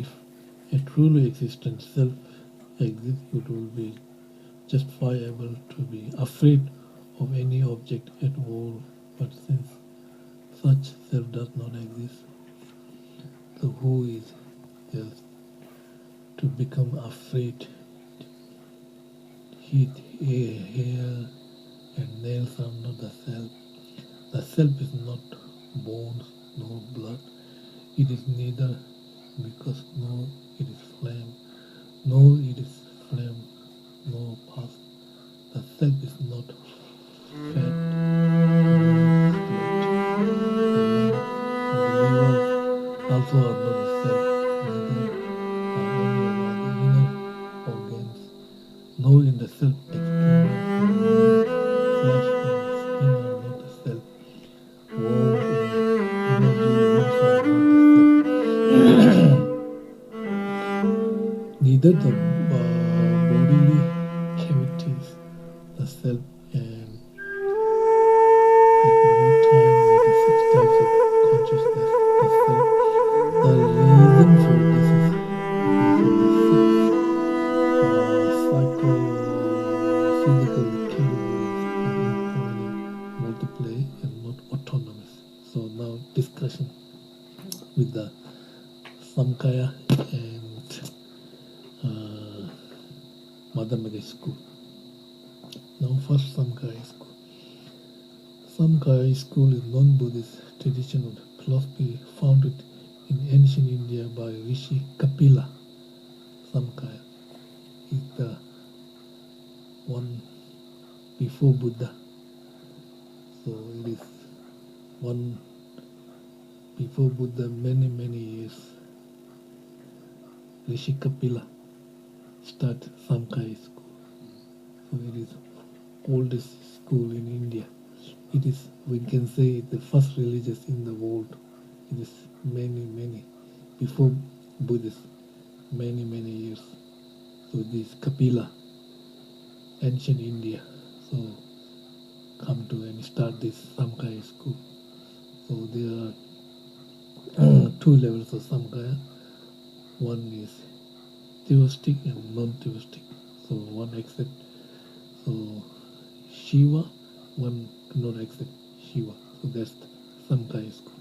If a truly existent self exists, it will be justifiable to be afraid of any object at all. But since such self does not exist, so who is there to become afraid? Heat, air, hair, and nails are not the self. The self is not bones nor blood. It is neither, because no, it is flame. No, it is flame, no past. The self is not fat, nor sweat. The livers also are not the self, neither are any of the inner organs. Nor in the self external organs, flesh and skin are not the self. Warmth and energy winds are not the self. Neither the bodily cavities, the self, and at no time are the six types of consciousness, the self. The reason for this is because of the six psychophysical categories are infinitely multiply and not autonomous. So now discussion with the Samkhya and Madhyamaka school. Now first Samkhya school. Samkhya school is non-Buddhist tradition of philosophy founded in ancient India by Rishi Kapila. Samkhya is the one before Buddha. So it is one before Buddha many years. Rishi Kapila started Samkhya school. So it is oldest school in India. It is, we can say, the first religious in the world. It is many before Buddhist, many years. So this Kapila, ancient India, so come to and start this Samkhya school. So there are two levels of Samkhya. One is theistic and non-theistic. So one accept Shiva, one not accept Shiva. So that's the Samkhya school.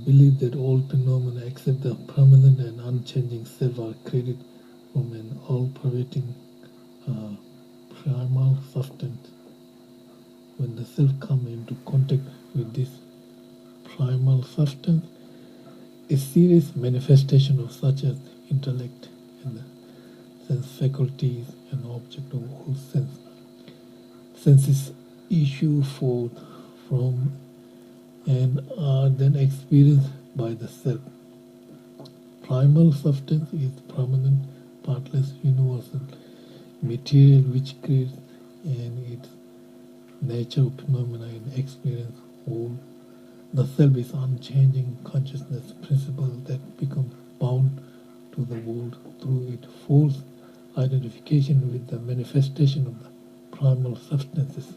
Believe that all phenomena except the permanent and unchanging self are created from an all-pervading primal substance. When the self comes into contact with this primal substance, a serious manifestation of such as intellect and the sense faculties and object of all senses issue forth from and are then experienced by the self. Primal substance is permanent, partless, universal material which creates and its nature of phenomena in experience whole. The self is unchanging consciousness principle that becomes bound to the world through its false identification with the manifestation of the primal substances.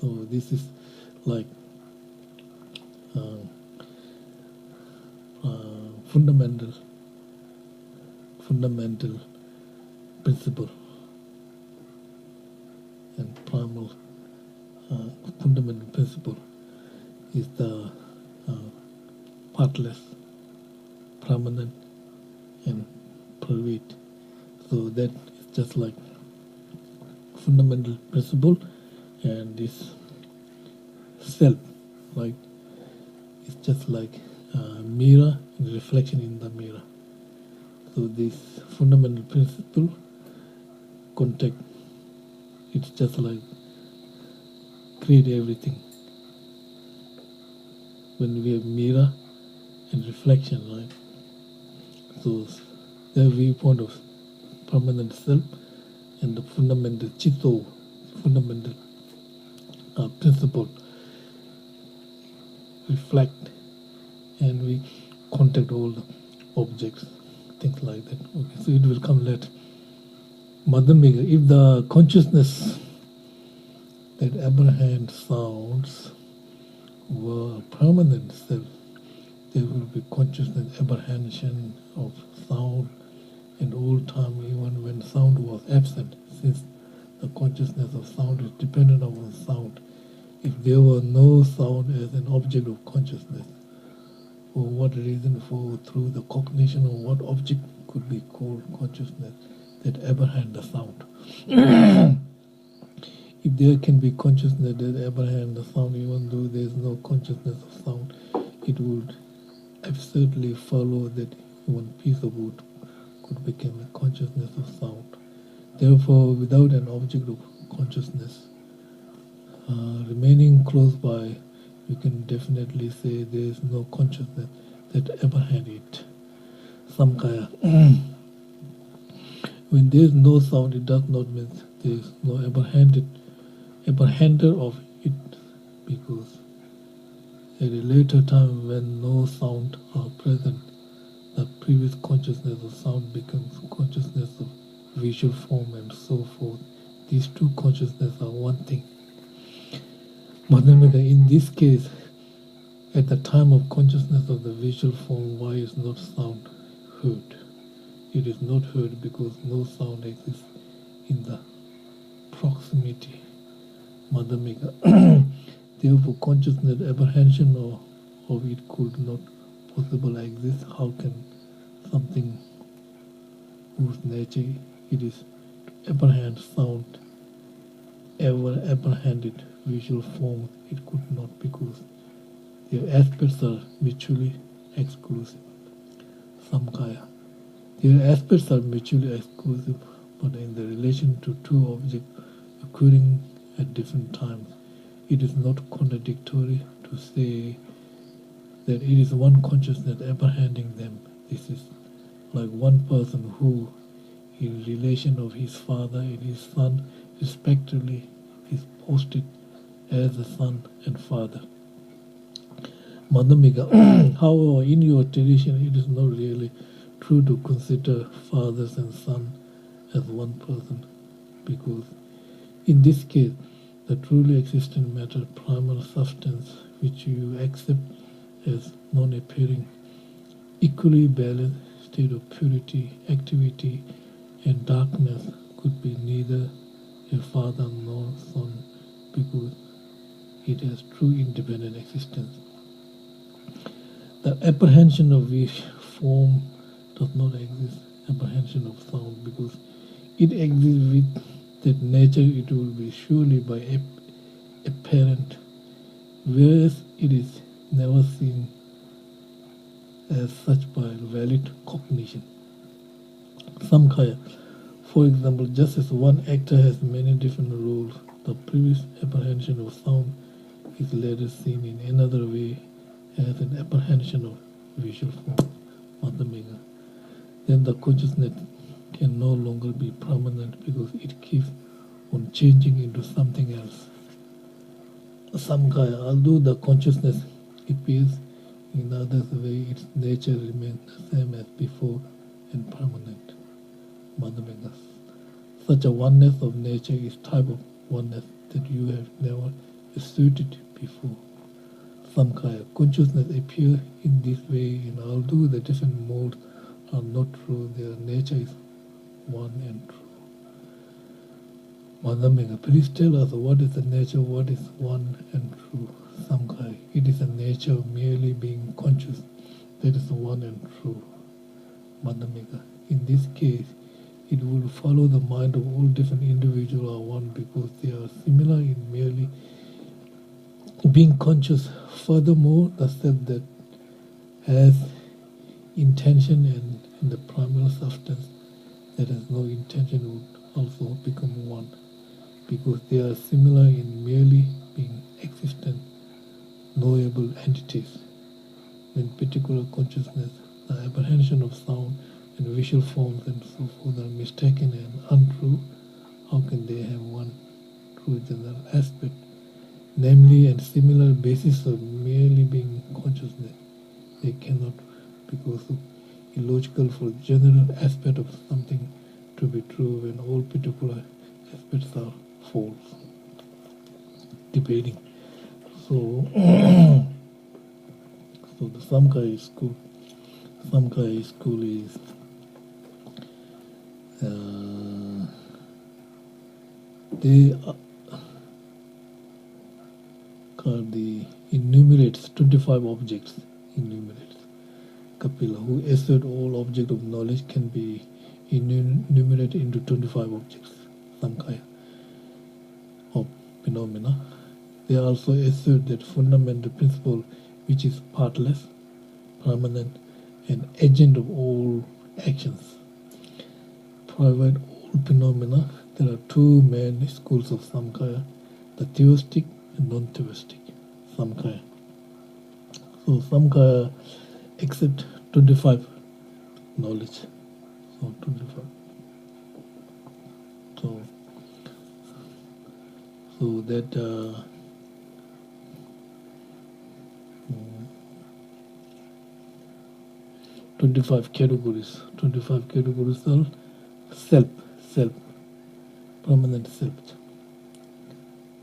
So this is like fundamental principle and primal fundamental principle is the partless, permanent, and pervade. So that is just like fundamental principle, and this self, like it's just like a mirror and reflection in the mirror. So this fundamental principle contact, it's just like create everything. When we have mirror and reflection, right? So the viewpoint of permanent self and the fundamental chitto, fundamental principle reflect, and we contact all the objects, things like that. Okay, so it will come later. Madhyamika, if the consciousness that apprehends sounds were a permanent self, there will be consciousness apprehension of sound in old time, even when sound was absent, since the consciousness of sound is dependent upon sound. If there were no sound as an object of consciousness, for what reason, for through the cognition of what object could be called consciousness that apprehend the sound? If there can be consciousness that apprehend the sound, even though there is no consciousness of sound, it would absurdly follow that even piece of wood could become a consciousness of sound. Therefore, without an object of consciousness remaining close by, you can definitely say there is no consciousness that apprehend it. Samkaya. When there is no sound, it does not mean there is no apprehender of it, because at a later time when no sound are present, the previous consciousness of sound becomes consciousness of visual form and so forth. These two consciousnesses are one thing. But in this case, at the time of consciousness of the visual form, why is not sound heard? It is not heard because no sound exists in the proximity. Madhamika. Therefore, consciousness apprehension of it could not possibly exist. How can something whose nature it is to apprehend sound ever apprehended visual form? It could not, because their aspects are mutually exclusive. Samkaya. Their aspects are mutually exclusive, but in the relation to two objects occurring at different times, it is not contradictory to say that it is one consciousness apprehending them. This is like one person who, in relation of his father and his son, respectively, is posted as a son and father. Madhamika. However, in your tradition, it is not really true to consider fathers and sons as one person, because in this case, the truly existent matter, primal substance, which you accept as non-appearing, equally balanced state of purity, activity, and darkness, could be neither a father nor son, because it has true independent existence. The apprehension of which form does not exist, apprehension of sound, because it exists with that nature. It will be surely by apparent, whereas it is never seen as such by valid cognition. Samkhya. For example, just as one actor has many different roles, the previous apprehension of sound is later seen in another way as an apprehension of visual form. Madhamika. Then the consciousness can no longer be permanent because it keeps on changing into something else. Samkhya. Although the consciousness appears in others' way, its nature remains the same as before and permanent. Madhamika. Such a oneness of nature is type of oneness that you have never asserted before. Samkhya. Consciousness appears in this way, and although the different modes are not true, their nature is one and true. Madhamika. Please tell us, what is the nature, what is one and true? Samkhya. It is a nature of merely being conscious that is one and true. Madhamika. In this case, it will follow the mind of all different individuals are one because they are similar in merely being conscious. Furthermore, the self that has intention and the primal substance that has no intention would also become one, because they are similar in merely being existent, knowable entities. When particular consciousness, the apprehension of sound and visual forms and so forth are mistaken and untrue, how can they have one true general aspect, namely and similar basis of merely being consciousness? They cannot, because of illogical for general aspect of something to be true when all particular aspects are false. Debating. So So the Samkhya school is they called the enumerates 25 objects. Enumerates Kapila, who assert all objects of knowledge can be enumerated into 25 objects. Samkhya of phenomena. They also assert that fundamental principle, which is partless, permanent, and agent of all actions, provide all phenomena. There are two main schools of Samkhya, the theistic and non-theistic Samkhya. So Samkhya accept 25 knowledge. So 25. So that 25 categories. 25 categories are self, permanent self.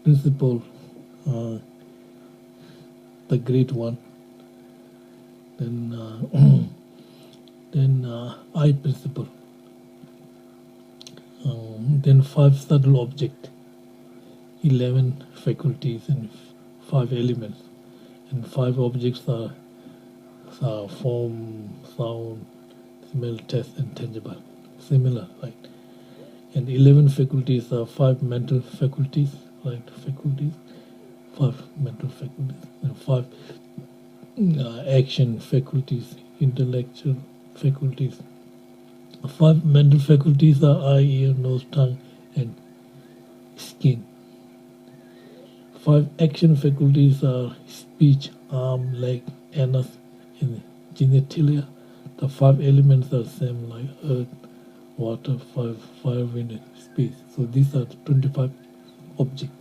Principle, the great one. Then I principle. Then 5 subtle objects, 11 faculties and 5 elements. And 5 objects are form, sound, smell, taste, and tangible. Similar, right? And 11 faculties are 5 mental faculties, right? 5 mental faculties, and 5 action faculties, intellectual faculties. 5 mental faculties are eye, ear, nose, tongue, and skin. 5 action faculties are speech, arm, leg, anus, and genitalia. The 5 elements are same like earth, water, fire, wind, and space. So these are 25 objects.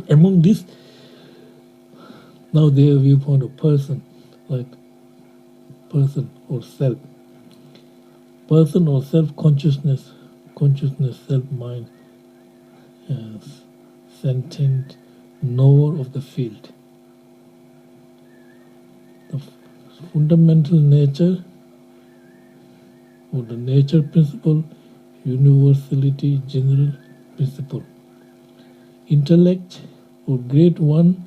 Among these, now their viewpoint of person, like person or self. Person or self-consciousness, self-mind, sentient knower of the field. The fundamental nature or the nature principle, universality, general principle. Intellect or great one,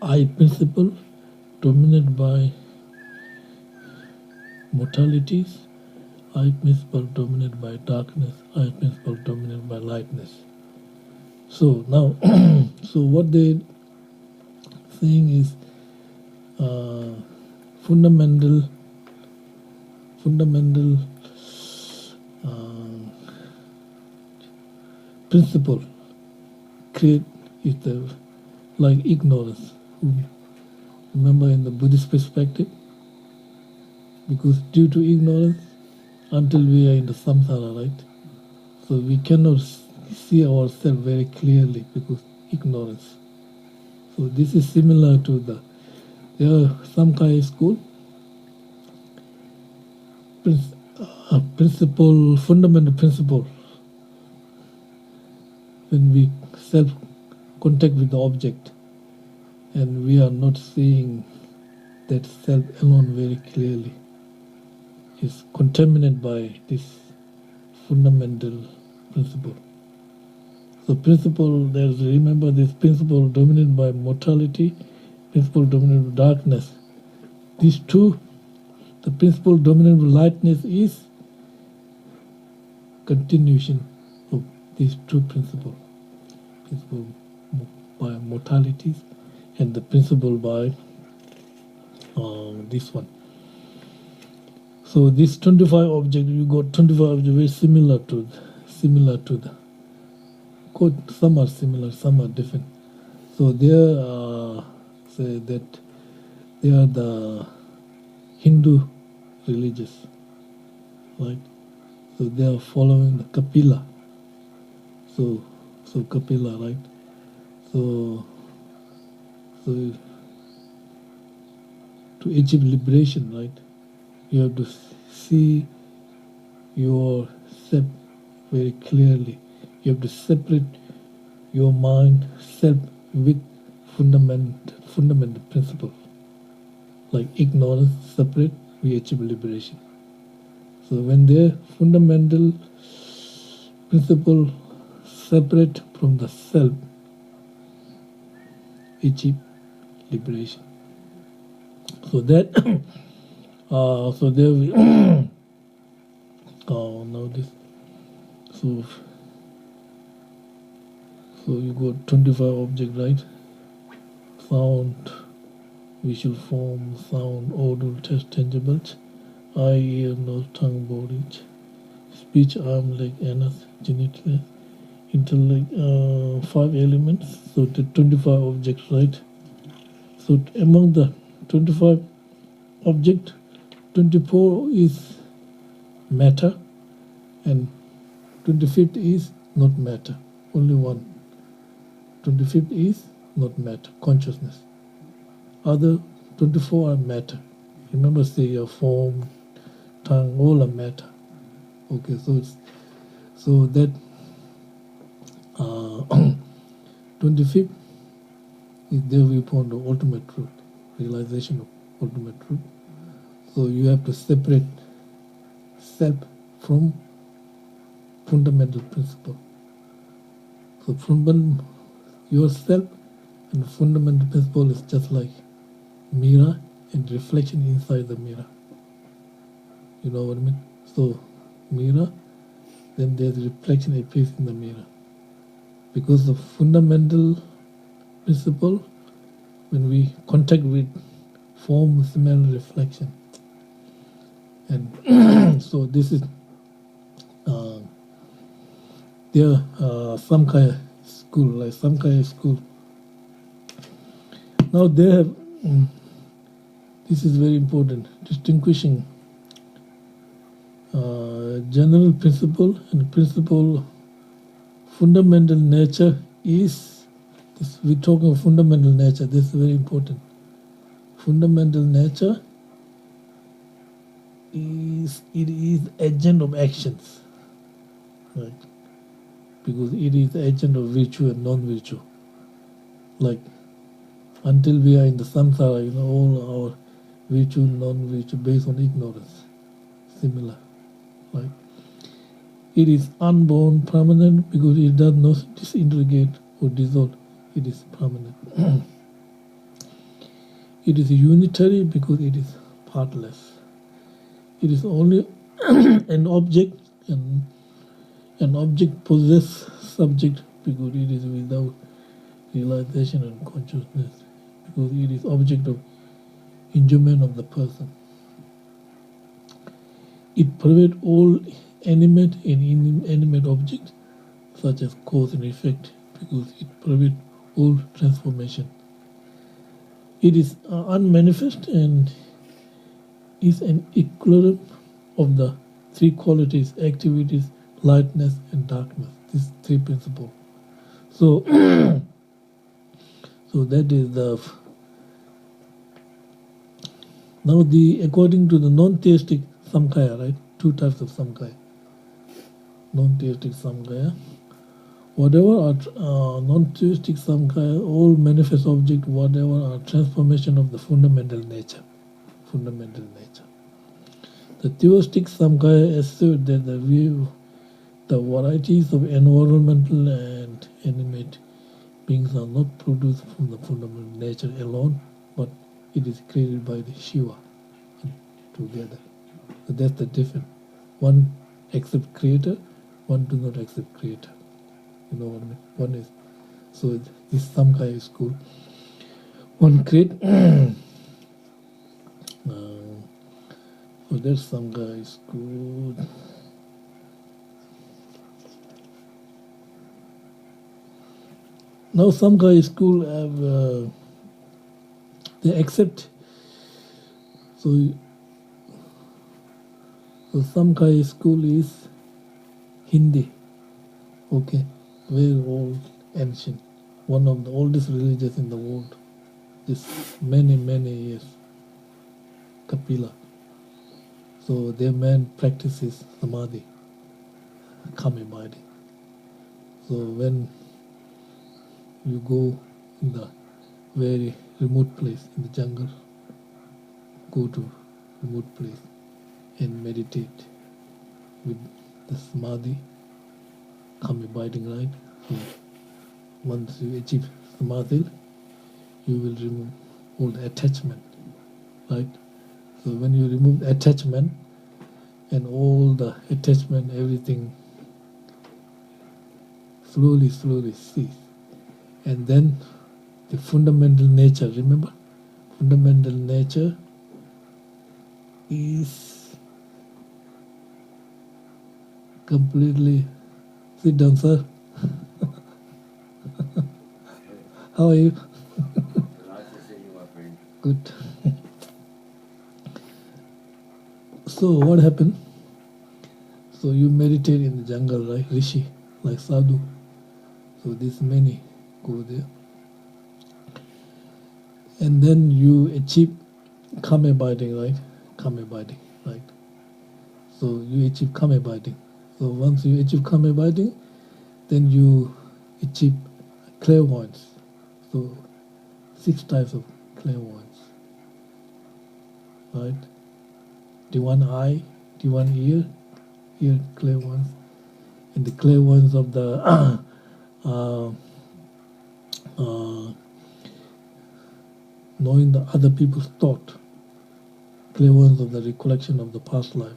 I principle, dominated by mortalities, I principle dominated by darkness, I principle dominated by lightness. So now, so what they saying is fundamental principle create is the like ignorance. Remember in the Buddhist perspective, because due to ignorance, until we are in the samsara, right? So we cannot see ourselves very clearly because ignorance. So this is similar to there are Samkhya school. Principle, fundamental principle. When we self-contact with the object and we are not seeing that self alone very clearly, is contaminated by this fundamental principle. So principle, remember this principle dominated by mortality, principle dominated by darkness. These two, the principle dominated by lightness is continuation of these two principles. Principle by mortalities and the principle by this one. So this 25 object, you got 25 objects very similar to the code. Some are similar, some are different. So they say that they are the Hindu religious, right? So they are following the Kapila. So Kapila, right? So to achieve liberation, right? You have to see yourself very clearly. You have to separate your mind, self, with fundamental principles. Like ignorance separate, we achieve liberation. So when their fundamental principle separate from the self, achieve liberation. So that so there we now this so you got 25 object, right? Sound, visual form, sound, odor, taste, tangibles, eye, ear, nose, tongue, body, speech, arm, leg, anus, genitalia, intellect, 5 elements. So the 25 objects, right? So among the 25 object, 24 is matter and 25th is not matter. Only one. 25th is not matter, consciousness. Other 24 are matter. Remember, say your form, tongue, all are matter. Okay, so that 25th is their viewpoint of ultimate truth, realization of ultimate truth. So you have to separate self from fundamental principle. So from yourself and fundamental principle is just like mirror and reflection inside the mirror. You know what I mean? So mirror, then there's reflection appears in the mirror. Because the fundamental principle, when we contact with form, smell, reflection. And so this is there Samkhya school, like Samkhya school. Now they have, this is very important, distinguishing general principle and principle. Fundamental nature is, this, we talk of fundamental nature, this is very important. Fundamental nature is, it is agent of actions, right? Because it is agent of virtue and non-virtue. Like, until we are in the samsara, you know, all our virtue and non-virtue based on ignorance, similar. Like, it is unborn, permanent, because it does not disintegrate or dissolve. It is permanent. It is unitary because it is partless. It is only an object, and an object possesses subject because it is without realization and consciousness, because it is object of enjoyment of the person. It pervades all animate and inanimate objects, such as cause and effect, because it pervades all transformation. It is unmanifest and is an equivalent of the three qualities, activities, lightness and darkness. These three principles. So, so that is the. Now according to the non-theistic Samkhya, right? 2 types of Samkhya. Non-theistic Samkhya. Whatever are non-theistic Samkhya, all manifest objects, whatever are transformation of the fundamental nature. Fundamental nature. The theistic Samkhya assert that the varieties of environmental and animate beings are not produced from the fundamental nature alone, but it is created by the Shiva together. So that's the difference. One accepts creator, one do not accept creator. You know what I mean? One is, so this Samkhya is cool. One create. So there's Samkhya is good. Now Samkhya school have they accept. So Samkhya school is Hindi. Okay, very old, ancient, one of the oldest religions in the world. This many years. Kapila. So their main practice is samadhi, calm body. So when you go in the very remote place in the jungle. Go to remote place and meditate with the samadhi, calm abiding, right? So once you achieve samadhi, you will remove all the attachment, right? So when you remove attachment and all the attachment, everything slowly cease. And then the fundamental nature, remember? Fundamental nature is completely... Sit down, sir. How are you? Nice to see you, my friend. Good. So what happened? So you meditate in the jungle, right? Rishi, like sadhu. So this many go there. And then you achieve calm abiding, right? Calm abiding, right? So you achieve calm abiding. So once you achieve calm abiding, then you achieve clairvoyance. So 6 types of clairvoyance, right? The one eye, the one ear clairvoyance, and the clairvoyance of the knowing the other people's thought, clairvoyance of the recollection of the past life,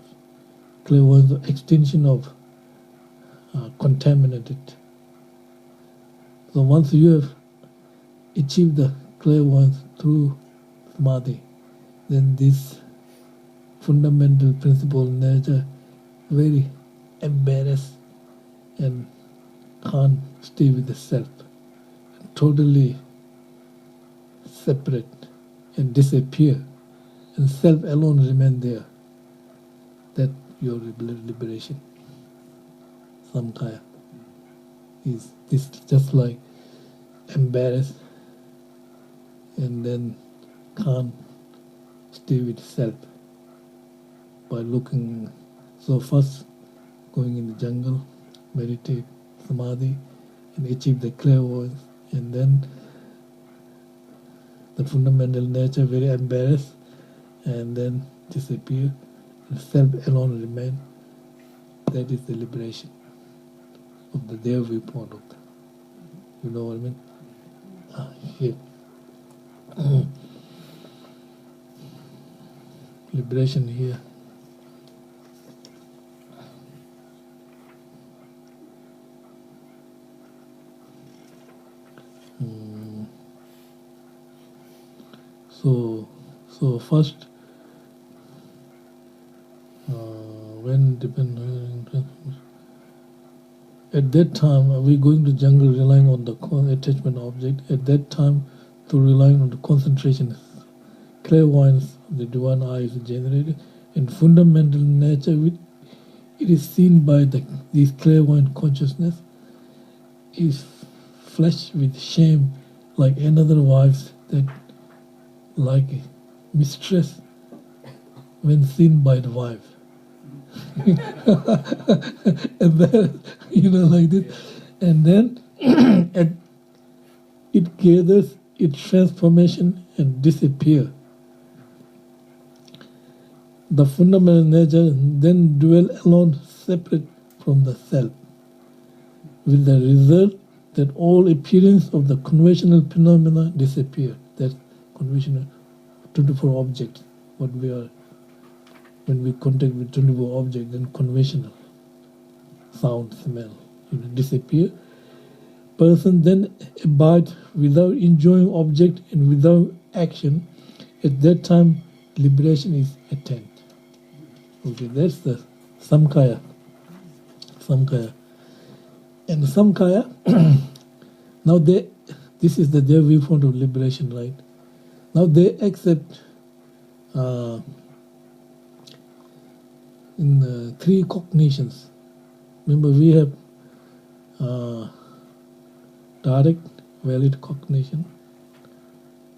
clairvoyance of extinction of contaminated. So once you have achieved the clairvoyance through samadhi, then this fundamental principle nature very embarrassed and can't stay with the self, totally separate and disappear, and self alone remain there. That your liberation. Samkhya is this just like embarrassed and then can't stay with self by looking. So first going in the jungle, meditate, samadhi, and achieve the clairvoyance, and then the fundamental nature very embarrassed and then disappear, and self alone remain. That is the liberation of their viewpoint of that. You know what I mean? Here. Liberation here. So first, when depend at that time, are we going to jungle relying on the attachment object? At that time, through relying on the concentration, clairvoyance, the divine eye is generated, and fundamental nature, it is seen by this clairvoyant consciousness, is flushed with shame, like another wife's that like mistress when seen by the wife. And then, like this. And then it gathers its transformation and disappear. The fundamental nature then dwell alone separate from the self, with the result that all appearance of the conventional phenomena disappear. That's conventional 24 objects, what we are. When we contact with 24 objects, then conventional sound, smell, disappear. Person then abides without enjoying object and without action. At that time, liberation is attained. Okay, that's the Samkhya. And Samkhya, now this is their viewpoint of liberation, right? Now they accept in the 3 cognitions. Remember, we have direct valid cognition,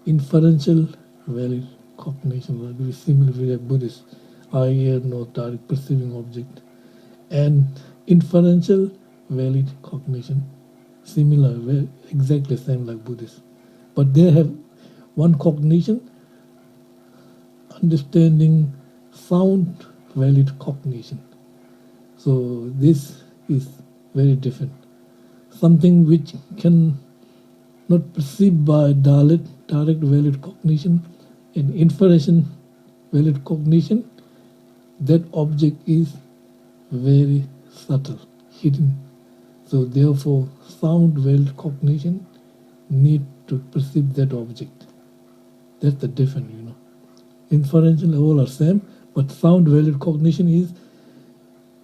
inferential valid cognition, like we similarly have Buddhist, eye, ear, nose, direct perceiving object, and inferential valid cognition, similar, exactly same like Buddhist. But they have one cognition, understanding sound valid cognition. So this is very different. Something which can not perceived by direct valid cognition and information valid cognition, that object is very subtle, hidden. So therefore, sound valid cognition need to perceive that object. That's the difference, Inferential all are same, but sound valid cognition is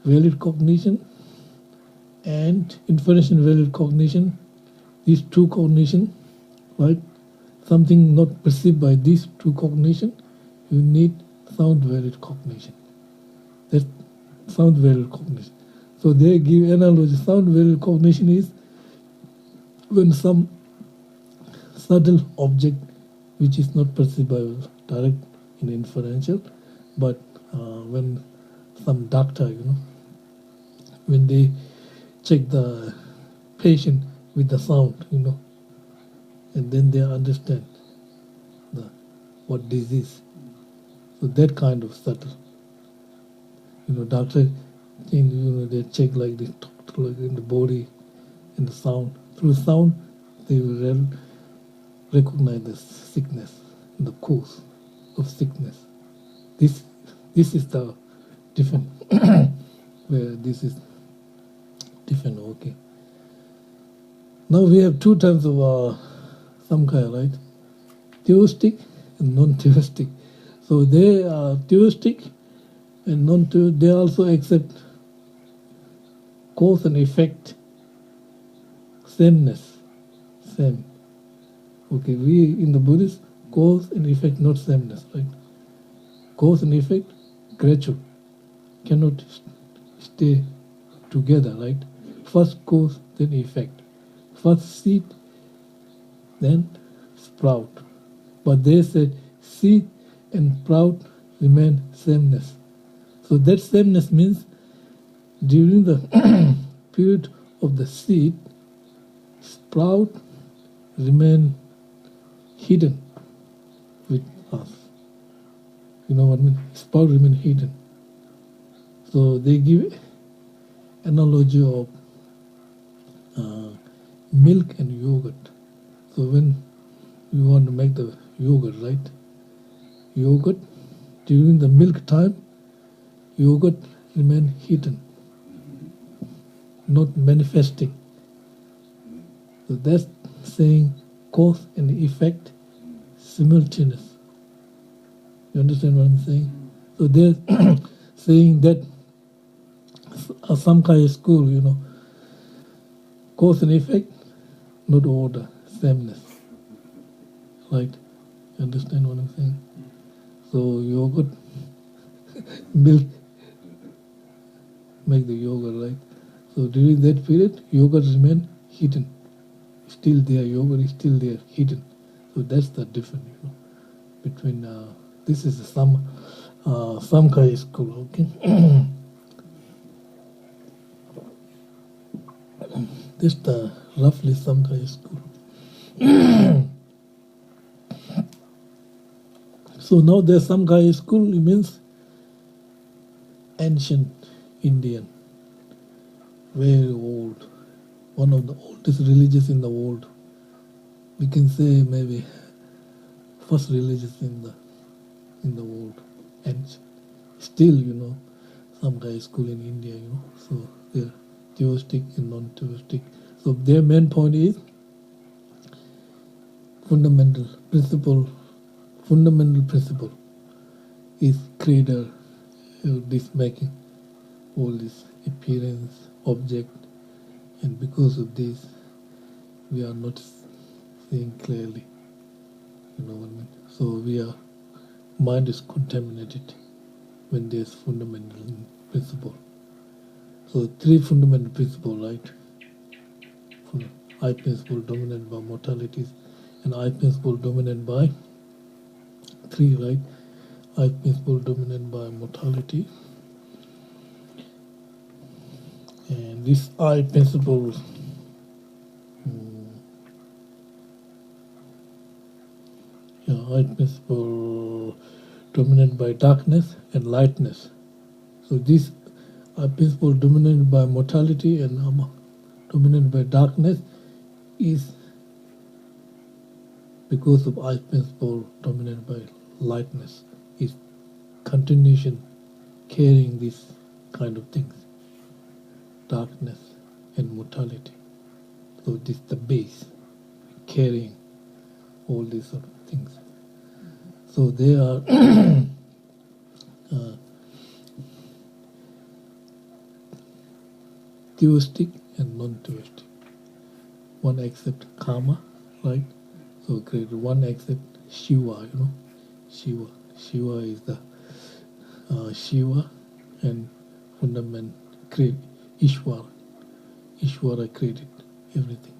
valid cognition and information valid cognition. These two cognition, right? Something not perceived by these two cognition, you need sound valid cognition. That's sound valid cognition. So they give analogy. Sound valid cognition is when some subtle object which is not perceived by direct in inferential, but when some doctor, when they check the patient with the sound, and then they understand what disease. So that kind of subtle, doctor, they check like this, like in the body, in the sound. Through sound, they will recognize the sickness, the cause of sickness. This is the different, where this is different. Okay. Now we have two types of samkhya, right? Theistic and non-theistic. So they are theistic and non-theistic. They also accept cause and effect, sameness, same. Okay, we in the Buddhist, cause and effect, not sameness, right? Cause and effect, gradual, cannot stay together, right? First cause, then effect. First seed, then sprout. But they said seed and sprout remain sameness. So that sameness means during the period of the seed, sprout remain hidden with us. You know what I mean? Sprout remain hidden. So they give analogy of milk and yogurt. So when you want to make the yogurt, right? Yogurt, during the milk time, yogurt remain hidden, not manifesting. So that's saying cause and effect simultaneous. You understand what I'm saying? So they're saying that some kind of school, cause and effect, not order, sameness. Right? You understand what I'm saying? So yogurt, milk, make the yogurt, right? So during that period, yogurt remain hidden. Still there, yogurt is still there, hidden. So that's the difference, between, this is some Samkhya school, okay? This the roughly Samkhya school. So now there's Samkhya school, it means ancient Indian, very old, one of the oldest religions in the world. We can say maybe first religious in the world, and still, Samkhya school in India, so they're theistic and non-theistic. So their main point is fundamental principle is creator, this making all this appearance, object, and because of this, we are not seeing clearly. You know what I mean? So mind is contaminated when there's fundamental principle. So three fundamental principles, right? I principle dominant by mortalities, and I principle dominant by three, right? I principle dominant by mortality, and this I principle Earth principle dominated by darkness and lightness. So these are principle dominated by mortality and dominated by darkness is because of I principle dominated by lightness, is continuation carrying these kind of things, darkness and mortality. So this is the base, carrying all these sort of things. So they are theistic and non-theistic. One accept karma, right? So great. One accept Shiva, Shiva. Shiva is the Shiva and fundament create Ishvara. Ishvara created everything.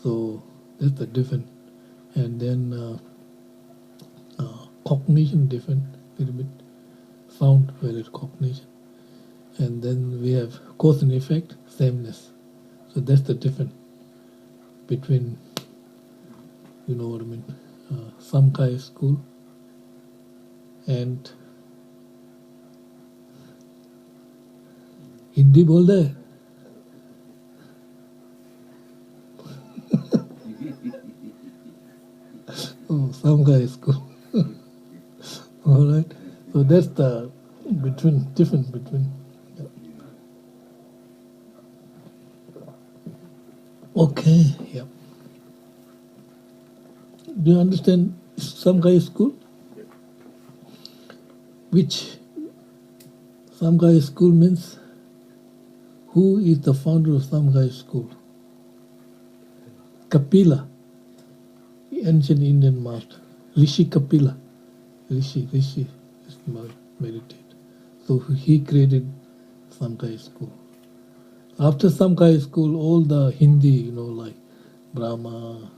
So that's the different. And then cognition different, little bit sound valid cognition. And then we have cause and effect, sameness. So that's the difference between, you know what I mean, Samkhya school and Hindi बोल रहे oh, Samkhya school. All right. So that's the difference between. Yeah. Okay. Yeah. Do you understand Samkhya school? Which Samkhya school means? Who is the founder of Samkhya school? Kapila, ancient Indian master. Rishi Kapila. Rishi is meditate. So he created Samkhya school. After Samkhya school, all the Hindi, like Brahma,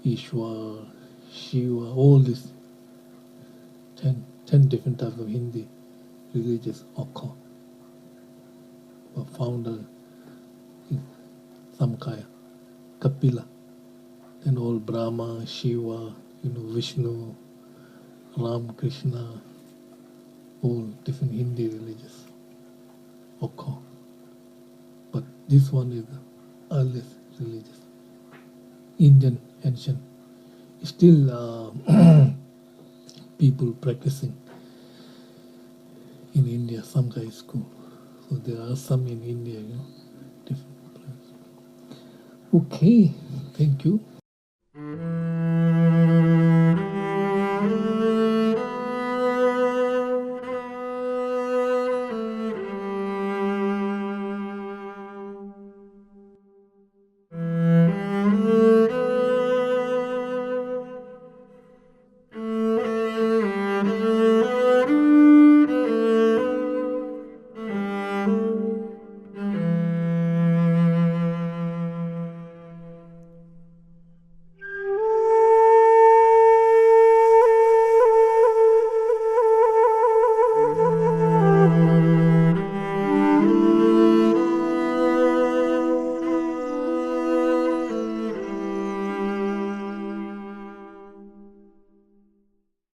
Ishwar, Shiva, all these 10 different types of Hindi religious occur. The founder is Samkhya, Kapila. Then all Brahma, Shiva, Vishnu, Ram, Krishna, all different Hindi religions occur. But this one is the earliest religious, Indian ancient. Still people practicing in India, Samkhya school. So there are some in India, different places. Okay, thank you.